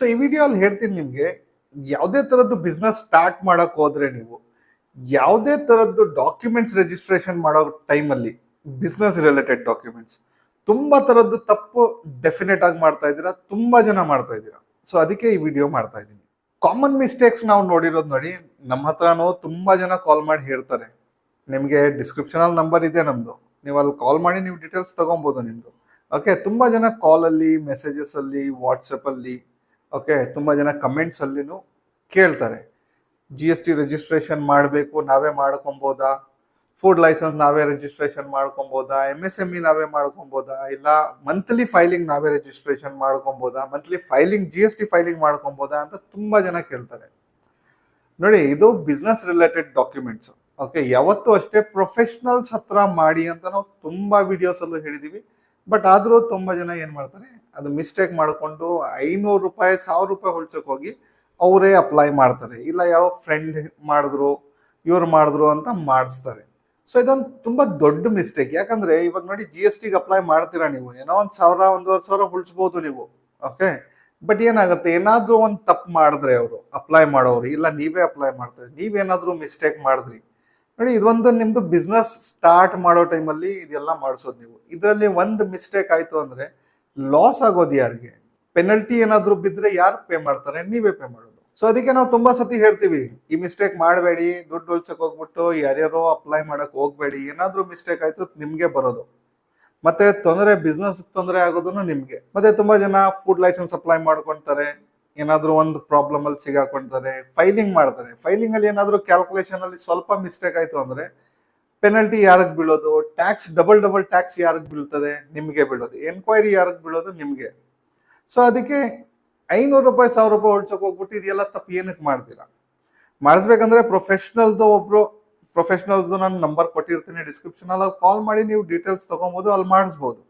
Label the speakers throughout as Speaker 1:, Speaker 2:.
Speaker 1: So ಈ video ಅಲ್ಲಿ ಹೇಳ್ತೀನಿ ನಿಮ್ಗೆ, ಯಾವುದೇ ತರದ್ದು ಬಿಸ್ನೆಸ್ ಸ್ಟಾರ್ಟ್ ಮಾಡಕ್ ಹೋದ್ರೆ ನೀವು ಯಾವುದೇ ತರದ್ದು ಡಾಕ್ಯುಮೆಂಟ್ಸ್ ರಿಜಿಸ್ಟ್ರೇಷನ್ ಮಾಡೋ ಟೈಮಲ್ಲಿ ಬಿಸ್ನೆಸ್ ರಿಲೇಟೆಡ್ ಡಾಕ್ಯುಮೆಂಟ್ಸ್ ತುಂಬಾ ತರದ್ದು ತಪ್ಪು ಡೆಫಿನೆಟ್ ಆಗಿ ಮಾಡ್ತಾ ಇದ್ದೀರಾ, ತುಂಬಾ ಜನ ಮಾಡ್ತಾ ಇದ್ದೀರಾ. ಸೊ ಅದಕ್ಕೆ ಈ ವಿಡಿಯೋ ಮಾಡ್ತಾ ಇದ್ದೀನಿ. ಕಾಮನ್ ಮಿಸ್ಟೇಕ್ಸ್ ನಾವು ನೋಡಿರೋದು ನೋಡಿ, ನಮ್ಮ ಹತ್ರನೂ ತುಂಬಾ ಜನ ಕಾಲ್ ಮಾಡಿ ಹೇಳ್ತಾರೆ. ನಿಮ್ಗೆ ಡಿಸ್ಕ್ರಿಪ್ಷನ್ ಅಲ್ಲಿ ನಂಬರ್ ಇದೆ ನಮ್ದು, ನೀವು ಅಲ್ಲಿ ಕಾಲ್ ಮಾಡಿ ನೀವು ಡೀಟೇಲ್ಸ್ ತಗೊಬಹುದು ನಿಮ್ದು. ಓಕೆ, ತುಂಬಾ ಜನ ಕಾಲ್ ಅಲ್ಲಿ, ಮೆಸೇಜಸ್ ಅಲ್ಲಿ, ವಾಟ್ಸಪ್ ಅಲ್ಲಿ, ಓಕೆ, ತುಂಬಾ ಜನ ಕಮೆಂಟ್ಸ್ ಅಲ್ಲಿನೂ ಕೇಳ್ತಾರೆ. GST ರಿಜಿಸ್ಟ್ರೇಷನ್ ಮಾಡಬೇಕು, ನಾವೇ ಮಾಡ್ಕೊಬೋದಾ? ಫುಡ್ ಲೈಸೆನ್ಸ್ ನಾವೇ ರಿಜಿಸ್ಟ್ರೇಷನ್ ಮಾಡ್ಕೊಬೋದಾ? MSME ನಾವೇ ಮಾಡ್ಕೊಬೋದಾ? ಇಲ್ಲ ಮಂತ್ಲಿ ಫೈಲಿಂಗ್ ನಾವೇ ರಿಜಿಸ್ಟ್ರೇಷನ್ ಮಾಡ್ಕೊಬೋದಾ? ಮಂತ್ಲಿ ಫೈಲಿಂಗ್ GST ಫೈಲಿಂಗ್ ಮಾಡ್ಕೊಬೋದಾ ಅಂತ ತುಂಬಾ ಜನ ಕೇಳ್ತಾರೆ. ನೋಡಿ, ಇದು ಬಿಸ್ನೆಸ್ ರಿಲೇಟೆಡ್ ಡಾಕ್ಯುಮೆಂಟ್ಸ್. ಓಕೆ, ಯಾವತ್ತೂ ಅಷ್ಟೇ ಪ್ರೊಫೆಷನಲ್ಸ್ ಹತ್ರ ಮಾಡಿ ಅಂತ ನಾವು ತುಂಬಾ ವಿಡಿಯೋಸ್ ಅಲ್ಲೂ ಹೇಳಿದೀವಿ. ಬಟ್ ಆದ್ರೂ ತುಂಬಾ ಜನ ಏನ್ ಮಾಡ್ತಾರೆ, ಅದು ಮಿಸ್ಟೇಕ್ ಮಾಡ್ಕೊಂಡು 500 ರೂಪಾಯಿ 1000 ರೂಪಾಯಿ ಹೊಳ್ಸಕ್ ಹೋಗಿ ಅವರೇ ಅಪ್ಲೈ ಮಾಡ್ತಾರೆ. ಇಲ್ಲ ಯಾರೋ ಫ್ರೆಂಡ್ ಮಾಡಿದ್ರು, ಇವ್ರು ಮಾಡಿದ್ರು ಅಂತ ಮಾಡಿಸ್ತಾರೆ. ಸೊ ಇದೊಂದು ತುಂಬಾ ದೊಡ್ಡ ಮಿಸ್ಟೇಕ್. ಯಾಕಂದ್ರೆ ಇವಾಗ ನೋಡಿ, GST ಅಪ್ಲೈ ಮಾಡ್ತೀರಾ ನೀವು, ಏನೋ 1000 1,500 ಉಳಿಸಬಹುದು ನೀವು. ಓಕೆ, ಬಟ್ ಏನಾಗುತ್ತೆ, ಏನಾದ್ರೂ ಒಂದು ತಪ್ಪು ಮಾಡಿದ್ರೆ ಅವರು ಅಪ್ಲೈ ಮಾಡೋರು, ಇಲ್ಲ ನೀವೇ ಅಪ್ಲೈ ಮಾಡ್ತಾರೆ, ನೀವೇನಾದ್ರೂ ಮಿಸ್ಟೇಕ್ ಮಾಡಿದ್ರಿ ನೋಡಿ, ಇದೊಂದು ನಿಮ್ದು ಬಿಸ್ನೆಸ್ ಸ್ಟಾರ್ಟ್ ಮಾಡೋ ಟೈಮಲ್ಲಿ ಇದೆಲ್ಲ ಮಾಡಿಸೋದು ನೀವು. ಇದರಲ್ಲಿ ಒಂದು ಮಿಸ್ಟೇಕ್ ಆಯ್ತು ಅಂದ್ರೆ ಲಾಸ್ ಆಗೋದು ಯಾರಿಗೆ? ಪೆನಲ್ಟಿ ಏನಾದ್ರೂ ಬಿದ್ರೆ ಯಾರು ಪೇ ಮಾಡ್ತಾರೆ? ನೀವೇ ಪೇ ಮಾಡೋದು. ಸೊ ಅದಕ್ಕೆ ನಾವು ತುಂಬಾ ಸತಿ ಹೇಳ್ತೀವಿ, ಈ ಮಿಸ್ಟೇಕ್ ಮಾಡಬೇಡಿ, ದುಡ್ಡು ಉಳ್ಸಕ್ ಹೋಗ್ಬಿಟ್ಟು ಯಾರ್ಯಾರೋ ಅಪ್ಲೈ ಮಾಡಕ್ ಹೋಗ್ಬೇಡಿ. ಏನಾದ್ರೂ ಮಿಸ್ಟೇಕ್ ಆಯ್ತು ನಿಮ್ಗೆ ಬರೋದು, ಮತ್ತೆ ತೊಂದರೆ, ಬಿಸ್ನೆಸ್ ತೊಂದರೆ ಆಗೋದನ್ನು ನಿಮ್ಗೆ. ಮತ್ತೆ ತುಂಬಾ ಜನ ಫುಡ್ ಲೈಸೆನ್ಸ್ ಅಪ್ಲೈ ಮಾಡ್ಕೊಂತಾರೆ, ಏನಾದ್ರೂ ಒಂದು ಪ್ರಾಬ್ಲಮ್ ಅಲ್ಲಿ ಸಿಗಾಕೊಂತಾರೆ, ಫೈಲಿಂಗ್ ಮಾಡ್ತಾರೆ. ಫೈಲಿಂಗ್ ಅಲ್ಲಿ ಏನಾದ್ರೂ ಕ್ಯಾಲ್ಕುಲೇಷನ್ ಅಲ್ಲಿ ಸ್ವಲ್ಪ ಮಿಸ್ಟೇಕ್ ಆಯ್ತು ಅಂದ್ರೆ ಪೆನಲ್ಟಿ ಯಾರಿಗೆ ಬೀಳೋದು? ಟ್ಯಾಕ್ಸ್, ಡಬಲ್ ಟ್ಯಾಕ್ಸ್ ಯಾರಿಗೆ ಬೀಳ್ತದೆ? ನಿಮ್ಗೆ ಬೀಳೋದು. ಎನ್ಕ್ವೈರಿ ಯಾರಿಗೆ ಬೀಳೋದು? ನಿಮ್ಗೆ. ಸೊ ಅದಕ್ಕೆ 500 ರೂಪಾಯಿ 1000 ರೂಪಾಯಿ ಹೊಡ್ಸಕ್ ಹೋಗ್ಬಿಟ್ಟು ಇದೆಲ್ಲ ತಪ್ಪು ಏನಕ್ಕೆ ಮಾಡ್ತೀರಾ? ಮಾಡಿಸ್ಬೇಕಂದ್ರೆ ಪ್ರೊಫೆಷನಲ್ದು ನಾನು ನಂಬರ್ ಕೊಟ್ಟಿರ್ತೀನಿ ಡಿಸ್ಕ್ರಿಪ್ಷನ್ ಅಲ್ಲಿ, ಕಾಲ್ ಮಾಡಿ ನೀವು ಡೀಟೇಲ್ಸ್ ತಗೊಬಹುದು, ಅಲ್ಲಿ ಮಾಡಿಸ್ಬೋದು.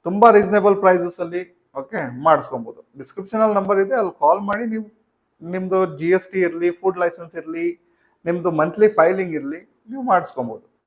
Speaker 1: ತುಂಬಾ ರೀಸನೇಬಲ್ ಪ್ರೈಸಸ್ ಅಲ್ಲಿ ಓಕೆ ಮಾಡಿಸ್ಕೊಬಹುದು. ಡಿಸ್ಕ್ರಿಪ್ಷನ್ ಅಲ್ಲಿ ನಂಬರ್ ಇದೆ, ಅಲ್ಲಿ ಕಾಲ್ ಮಾಡಿ ನೀವು ನಿಮ್ದು GST ಇರಲಿ, ಫುಡ್ ಲೈಸೆನ್ಸ್ ಇರಲಿ, ನಿಮ್ದು ಮಂತ್ಲಿ ಫೈಲಿಂಗ್ ಇರಲಿ, ನೀವು ಮಾಡಿಸ್ಕೊಬಹುದು.